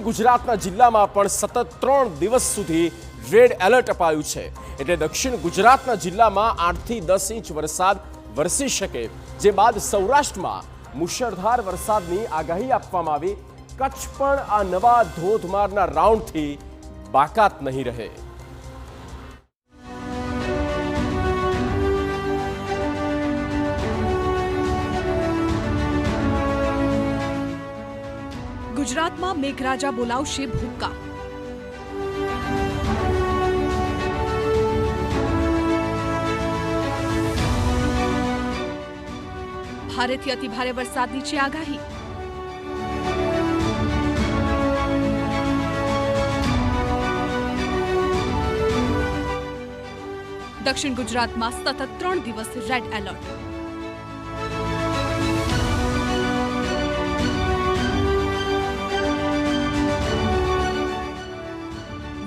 ગુજરાતના જિલ્લામાં પણ સતત 3 દિવસ સુધી રેડ એલર્ટ અપાયું છે। એટલે દક્ષિણ ગુજરાતના જિલ્લામાં 8 થી 10 ઇંચ વરસાદ વરસી શકે, જે બાદ સૌરાષ્ટ્રમાં મુશળધાર વરસાદની આગાહી આપવામાં આવી। કચ્છ પણ આ નવા ધોધમારના રાઉન્ડથી બાકાત નહીં રહે। ગુજરાતમાં મેઘરાજા બોલાવશે ભૂક્કા। ભારેથી અતિભારે વરસાદની છે આગાહી। દક્ષિણ ગુજરાતમાં સતત 3 દિવસ રેડ એલર્ટ।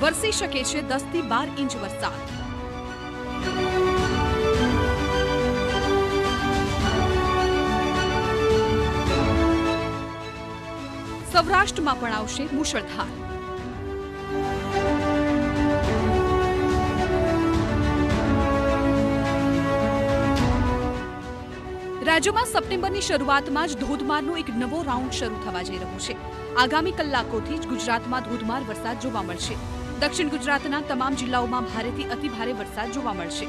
વરસી શકે છે 10 થી 12 ઇંચ વરસાદ। સૌરાષ્ટ્રમાં પણ આવશે મુશળધાર। રાજ્યમાં સપ્ટેમ્બરની શરૂઆતમાં જ ધોધમારનો એક નવો રાઉન્ડ શરૂ થવા જઈ રહ્યો છે। આગામી કલાકોથી જ ગુજરાતમાં ધોધમાર વરસાદ જોવા મળશે। દક્ષિણ ગુજરાતના તમામ જિલ્લાઓમાં ભારેથી અતિભારે વરસાદ જોવા મળશે।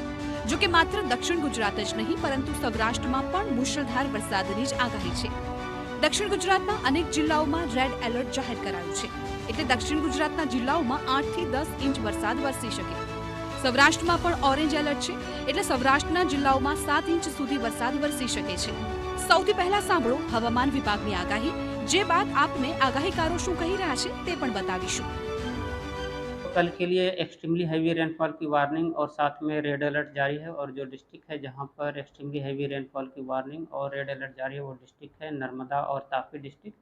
જો કે માત્ર દક્ષિણ ગુજરાત જ નહીં, પરંતુ સૌરાષ્ટ્રમાં પણ મુશળધાર વરસાદની જ આગાહી છે। દક્ષિણ ગુજરાતના અનેક જિલ્લાઓમાં રેડ એલર્ટ જાહેર કરાયું છે, એટલે દક્ષિણ ગુજરાતના જિલ્લાઓમાં 8 થી 10 ઇંચ વરસાદ વરસી શકે। સૌરાષ્ટ્રમાં પણ ઓરેન્જ એલર્ટ છે, એટલે સૌરાષ્ટ્રના જિલ્લાઓમાં 7 ઇંચ સુધી વરસાદ વરસી શકે છે। સૌથી પહેલા સાંભળો હવામાન વિભાગની આગાહી, જે બાદ આપને આગાહીકારો શું કહી રહ્યા છે તે પણ બતાવીશું। कल के लिए एक्सट्रीमली हैवी रेनफॉल की वार्निंग और साथ में रेड अलर्ट जारी है। और जो डिस्ट्रिक्ट है जहां पर एक्सट्रीमली हैवी रेनफॉल की वार्निंग और रेड अलर्ट जारी है वो डिस्ट्रिक्ट है नर्मदा और तापी डिस्ट्रिक्ट।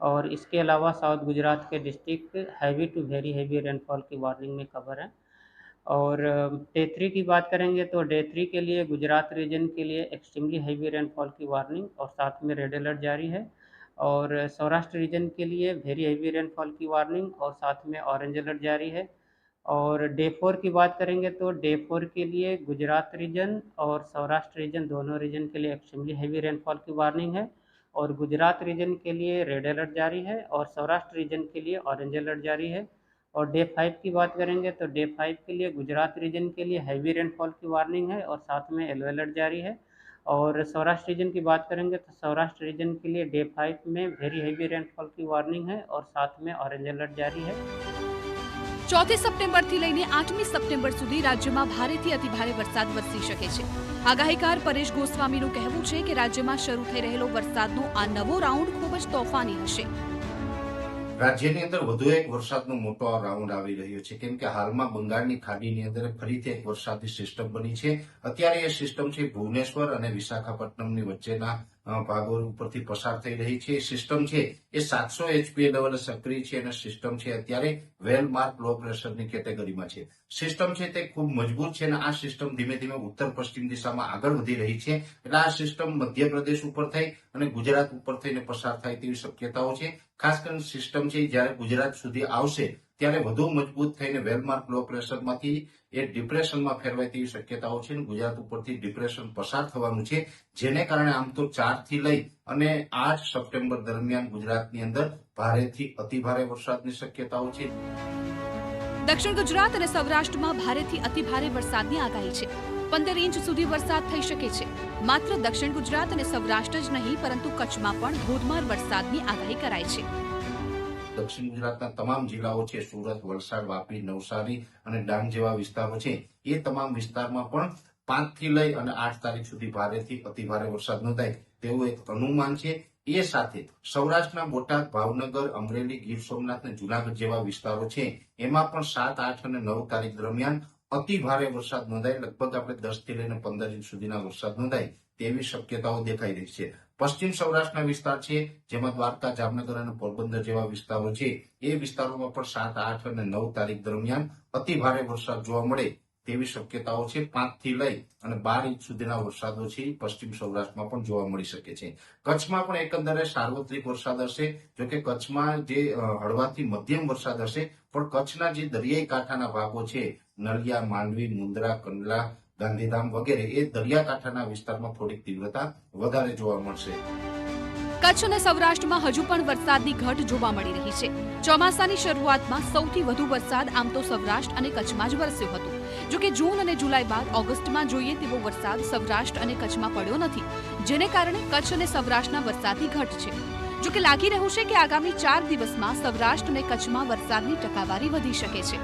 और इसके अलावा साउथ गुजरात के district heavy to very heavy rainfall की वार्निंग में कवर है। और डे 3 की बात करेंगे तो डे 3 के लिए गुजरात रीजन के लिए एक्सट्रीमली हैवी रेनफॉल की वार्निंग और साथ में रेड अलर्ट जारी है। और सौराष्ट्र रीजन के लिए वेरी हैवी रेनफॉल की वार्निंग और साथ में ऑरेंज अलर्ट जारी है। और डे 4 की बात करेंगे तो डे 4 के लिए गुजरात रीजन और सौराष्ट्र रीजन दोनों रीजन के लिए एक्सट्रीमली हैवी रेनफॉल की वार्निंग है। और गुजरात रीजन के लिए रेड अलर्ट जारी है और सौराष्ट्र रीजन के लिए ऑरेंज अलर्ट जारी है। और डे 5 की बात करेंगे तो डे 5 के लिए गुजरात रीजन के लिए हैवी रेनफॉल की वार्निंग है और साथ में येलो अलर्ट जारी है। और सौराष्ट्र रीजन की बात करेंगे तो सौराष्ट्र रीजन के लिए डे 5 में वेरी हैवी रेनफॉल की वार्निंग है और साथ में ऑरेंज अलर्ट जारी है। 4 સપ્ટેમ્બરથી લઈને 8મી સપ્ટેમ્બર સુધી રાજ્યમાં ભારેથી અતિભારે વરસાદ વરસી શકે છે। આગાહીકાર પરેશ ગોસ્વામીનું કહેવું છે કે રાજ્યમાં શરૂ થઈ રહેલો વરસાદનો આ નવો રાઉન્ડ ખૂબ જ તોફાની હશે। રાજ્યની અંદર વધુ એક વરસાદનો મોટો રાઉન્ડ આવી રહ્યો છે, કેમ કે હાલમાં બંગાળની ખાડીની અંદર ફરીથી એક વરસાદી સિસ્ટમ બની છે। અત્યારે એ સિસ્ટમ છે ભુવનેશ્વર અને વિશાખાપટ્ટનમની વચ્ચેના ભાગો ઉપરથી પસાર થઈ રહી છે। સિસ્ટમ છે એ 700 એચપીએ લેવલે સક્રિય છે અને સિસ્ટમ છે અત્યારે વેલ માર્ક લો પ્રેશરની કેટેગરીમાં છે। સિસ્ટમ છે તે ખૂબ મજબૂત છે અને આ સિસ્ટમ ધીમે ધીમે ઉત્તર પશ્ચિમ દિશામાં આગળ વધી રહી છે। એટલે આ સિસ્ટમ મધ્યપ્રદેશ ઉપર થઈ અને ગુજરાત ઉપર થઈને પસાર થાય તેવી શક્યતાઓ છે। ખાસ કરીને સિસ્ટમ છે જ્યારે ગુજરાત સુધી આવશે ત્યારે વધુ મજબૂત થઈને વેલમાર્ક લો પ્રેશરમાંથી એ ડિપ્રેશનમાં ફેરવાય તેવી શક્યતાઓ છે। ગુજરાત ઉપરથી ડિપ્રેશન પસાર થવાનું છે, જેને કારણે આમ તો 4 થી લઈ અને 8 સપ્ટેમ્બર દરમિયાન ગુજરાતની અંદર ભારેથી અતિભારે વરસાદની શક્યતાઓ છે। દક્ષિણ ગુજરાત અને સૌરાષ્ટ્રમાં ભારેથી અતિભારે વરસાદની આગાહી છે। 15 ઇંચ સુધી વરસાદ થઈ શકે છે। માત્ર દક્ષિણ ગુજરાત અને સૌરાષ્ટ્ર જ નહીં, પરંતુ કચ્છમાં પણ ધોધમાર વરસાદની આગાહી કરાઈ છે। દક્ષિણ ગુજરાતના તમામ જિલ્લાઓ છે, સુરત, વલસાડ, વાપી, નવસારી અને ડાંગ જેવા વિસ્તારો છે, એ તમામ વિસ્તારમાં પણ 5 થી લઈ અને 8 તારીખ સુધી ભારેથી અતિભારે વરસાદ નોંધાય તેવું એક અનુમાન છે। એ સાથે સૌરાષ્ટ્રના બોટાદ, ભાવનગર, અમરેલી, ગીર સોમનાથ અને જુનાગઢ જેવા વિસ્તારો છે, એમાં પણ 7, 8 અને 9 તારીખ દરમિયાન અતિ ભારે વરસાદ નોંધાય। લગભગ આપણે 10 થી લઈને 15 ઇંચ સુધીના વરસાદ નોંધાય તેવી શક્યતાઓ દેખાઈ રહી છે। પશ્ચિમ સૌરાષ્ટ્રના વિસ્તાર છે, જેમાં દ્વારકા, જામનગર અને પોરબંદર જેવા વિસ્તારો છે, એ વિસ્તારોમાં પણ 7, 8 અને 9 તારીખ દરમિયાન અતિ ભારે વરસાદ જોવા મળે તેવી શક્યતાઓ છે. 5 થી લઈ અને 12 ઇંચ સુધીના વરસાદો છે પશ્ચિમ સૌરાષ્ટ્રમાં પણ જોવા મળી શકે છે. કચ્છમાં પણ એકંદરે સાર્વત્રિક વરસાદ હશે. જોકે કચ્છમાં જે હળવાથી મધ્યમ વરસાદ હશે, પણ કચ્છના જે દરિયાઈ કાંઠાના ભાગો છે, નલિયા, માંડવી, મુન્દ્રા, કંડલા, ગાંધીધામ વગેરે, એ દરિયાકાંઠાના વિસ્તારમાં થોડીક તીવ્રતા વધારે જોવા મળશે. કચ્છ અને સૌરાષ્ટ્રમાં હજુ પણ વરસાદની ઘટ જોવા મળી રહી છે. ચોમાસાની શરૂઆતમાં સૌથી વધુ વરસાદ આમ તો સૌરાષ્ટ્ર અને કચ્છમાં જ વરસ્યો હતો. જોકે જૂન અને જુલાઈ બાદ ઓગસ્ટમાં જોઈએ તેવો વરસાદ સૌરાષ્ટ્ર અને કચ્છમાં પડ્યો નથી, જેને કારણે કચ્છ અને સૌરાષ્ટ્રના વરસાદની ઘટ છે. જોકે લાગી રહ્યું છે કે આગામી 4 દિવસમાં સૌરાષ્ટ્ર અને કચ્છમાં વરસાદની ટકાવારી વધી શકે છે.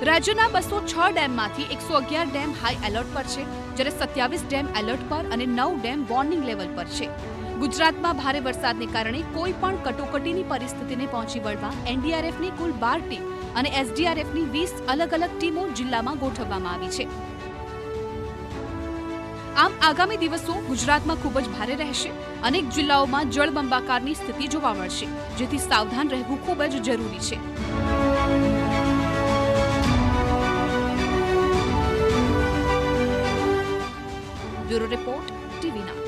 રાજ્યના 206 ડેમમાંથી 111 ડેમ હાઈ એલર્ટ પર છે, જ્યારે 27 ડેમ એલર્ટ પર અને 9 ડેમ વોર્નિંગ લેવલ પર છે. ગુજરાતમાં ભારે વરસાદને કારણે કોઈ પણ કટોકટીની પરિસ્થિતિને પહોંચી વળવા એનડીઆરએફની કુલ 12 ટીમ અને એસડીઆરએફની 20 અલગ અલગ ટીમો જિલ્લામાં ગોઠવવામાં આવી છે. આમ આગામી દિવસો ગુજરાતમાં ખૂબ જ ભારે રહેશે. અનેક જિલ્લાઓમાં જળબંબાકારની સ્થિતિ જોવા મળશે, જેથી સાવધાન રહેવું ખૂબ જ જરૂરી છે. Bureau report, TV9.